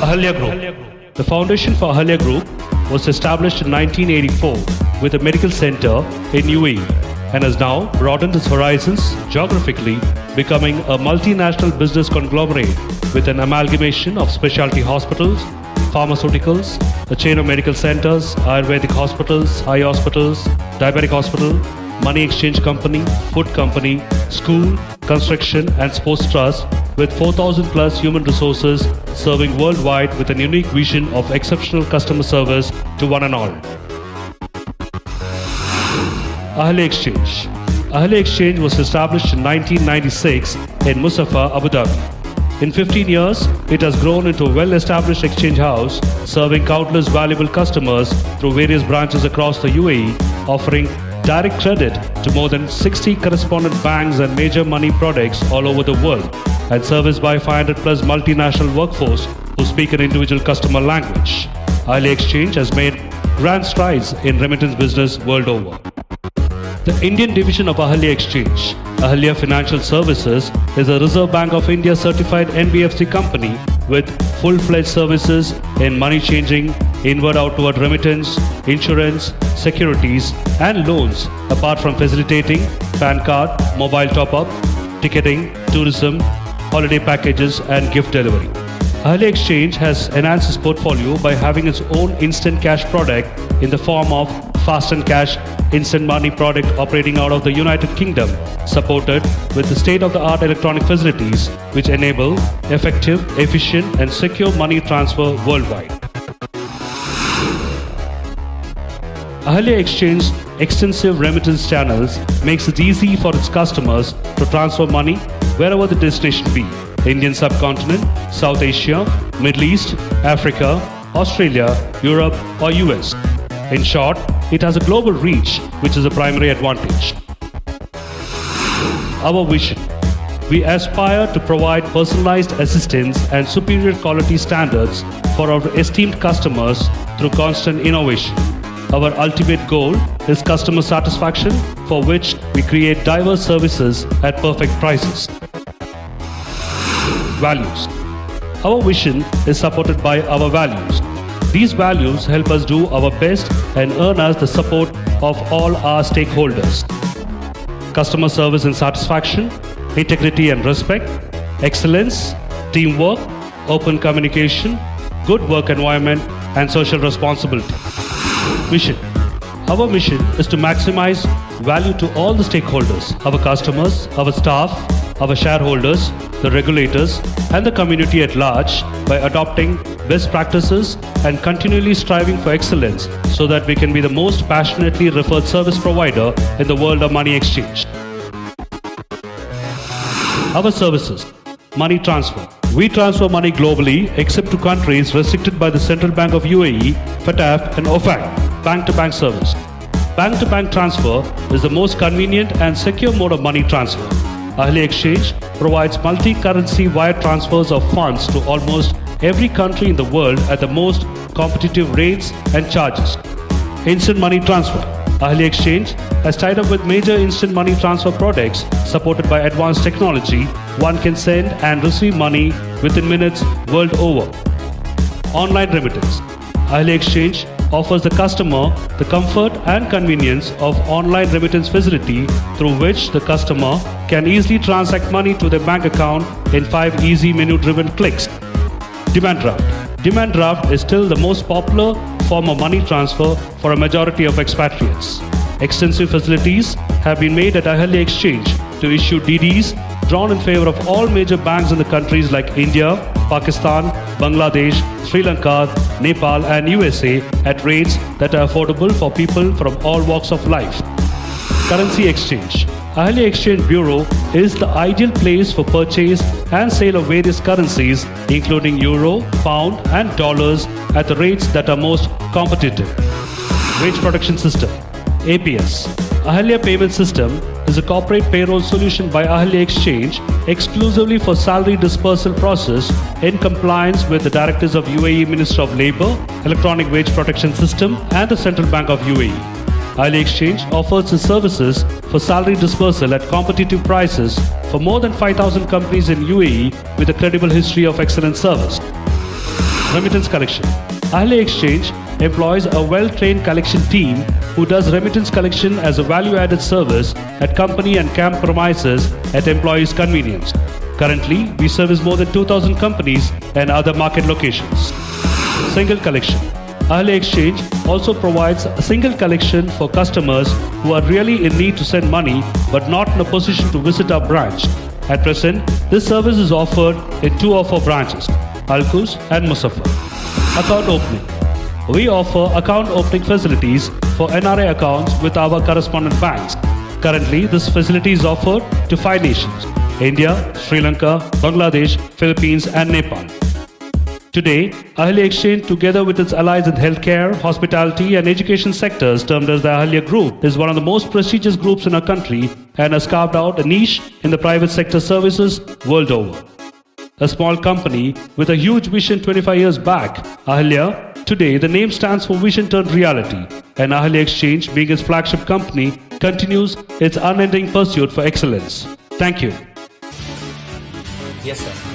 Ahalya Group. The foundation for Ahalya Group was established in 1984 with a medical center in UAE and has now broadened its horizons geographically, becoming a multinational business conglomerate with an amalgamation of specialty hospitals, pharmaceuticals, a chain of medical centers, Ayurvedic hospitals, eye hospitals, diabetic hospital, money exchange company, food company, school, construction and sports trust with 4,000 plus human resources serving worldwide with a unique vision of exceptional customer service to one and all. Ahalya Exchange. Ahalya Exchange was established in 1996 in Musafah, Abu Dhabi. In 15 years, it has grown into a well-established exchange house, serving countless valuable customers through various branches across the UAE, offering direct credit to more than 60 correspondent banks and major money products all over the world, and serviced by 500 plus multinational workforce who speak an individual customer language. Ahalya Exchange has made grand strides in remittance business world over. The Indian division of Ahalya Exchange, Ahalya Financial Services, is a Reserve Bank of India certified NBFC company with full-fledged services in money changing, inward-outward remittance, insurance, securities and loans, apart from facilitating PAN card, mobile top-up, ticketing, tourism, holiday packages and gift delivery. Ahalya Exchange has enhanced its portfolio by having its own instant cash product in the form of Fast and Cash instant money product operating out of the United Kingdom, supported with the state-of-the-art electronic facilities which enable effective, efficient and secure money transfer worldwide. Ahalya Exchange's extensive remittance channels makes it easy for its customers to transfer money wherever the destination be: Indian subcontinent, South Asia, Middle East, Africa, Australia, Europe or US. In short, it has a global reach, which is a primary advantage. Our vision. We aspire to provide personalized assistance and superior quality standards for our esteemed customers through constant innovation. Our ultimate goal is customer satisfaction, for which we create diverse services at perfect prices. Values. Our vision is supported by our values. These values help us do our best and earn us the support of all our stakeholders. Customer service and satisfaction, integrity and respect, excellence, teamwork, open communication, good work environment and social responsibility. Mission. Our mission is to maximize value to all the stakeholders, our customers, our staff, our shareholders, the regulators and the community at large by adopting best practices and continually striving for excellence so that we can be the most passionately referred service provider in the world of money exchange. Our services. Money transfer. We transfer money globally except to countries restricted by the Central Bank of UAE, FATF and OFAC, bank-to-bank service. Bank-to-bank transfer is the most convenient and secure mode of money transfer. Ahalya Exchange provides multi-currency wire transfers of funds to almost every country in the world at the most competitive rates and charges. Instant money transfer. Ahalya Exchange has tied up with major instant money transfer products supported by advanced technology. One can send and receive money within minutes world over. Online remittance. Ahalya Exchange offers the customer the comfort and convenience of online remittance facility through which the customer can easily transact money to their bank account in 5 easy menu-driven clicks. Demand draft. Demand draft is still the most popular form of money transfer for a majority of expatriates. Extensive facilities have been made at Ahalya Exchange to issue DDs drawn in favor of all major banks in the countries like India, Pakistan, Bangladesh, Sri Lanka, Nepal and USA at rates that are affordable for people from all walks of life. Currency exchange. Ahalya Exchange Bureau is the ideal place for purchase and sale of various currencies including euro, pound and dollars at the rates that are most competitive. Wage Protection System APS. Ahalya Payment System is a corporate payroll solution by Ahalya Exchange exclusively for salary dispersal process in compliance with the directives of UAE Minister of Labour, Electronic Wage Protection System and the Central Bank of UAE. Ahalya Exchange offers its services for salary dispersal at competitive prices for more than 5,000 companies in UAE with a credible history of excellent service. Remittance collection. Ahalya Exchange employs a well-trained collection team who does remittance collection as a value-added service at company and camp premises at employees' convenience. Currently, we service more than 2,000 companies and other market locations. Single collection. Ahalya Exchange also provides a single collection for customers who are really in need to send money but not in a position to visit our branch. At present, this service is offered in 2 of our branches, Alkus and Musaffar. Account opening. We offer account opening facilities for NRI accounts with our correspondent banks. Currently, this facility is offered to 5 nations: India, Sri Lanka, Bangladesh, Philippines and Nepal. Today, Ahalya Exchange, together with its allies in healthcare, hospitality and education sectors termed as the Ahalya Group, is one of the most prestigious groups in our country and has carved out a niche in the private sector services world over. A small company with a huge vision 25 years back, Ahalya, today the name stands for Vision Turned Reality, and Ahalya Exchange, being its flagship company, continues its unending pursuit for excellence. Thank you. Yes, sir.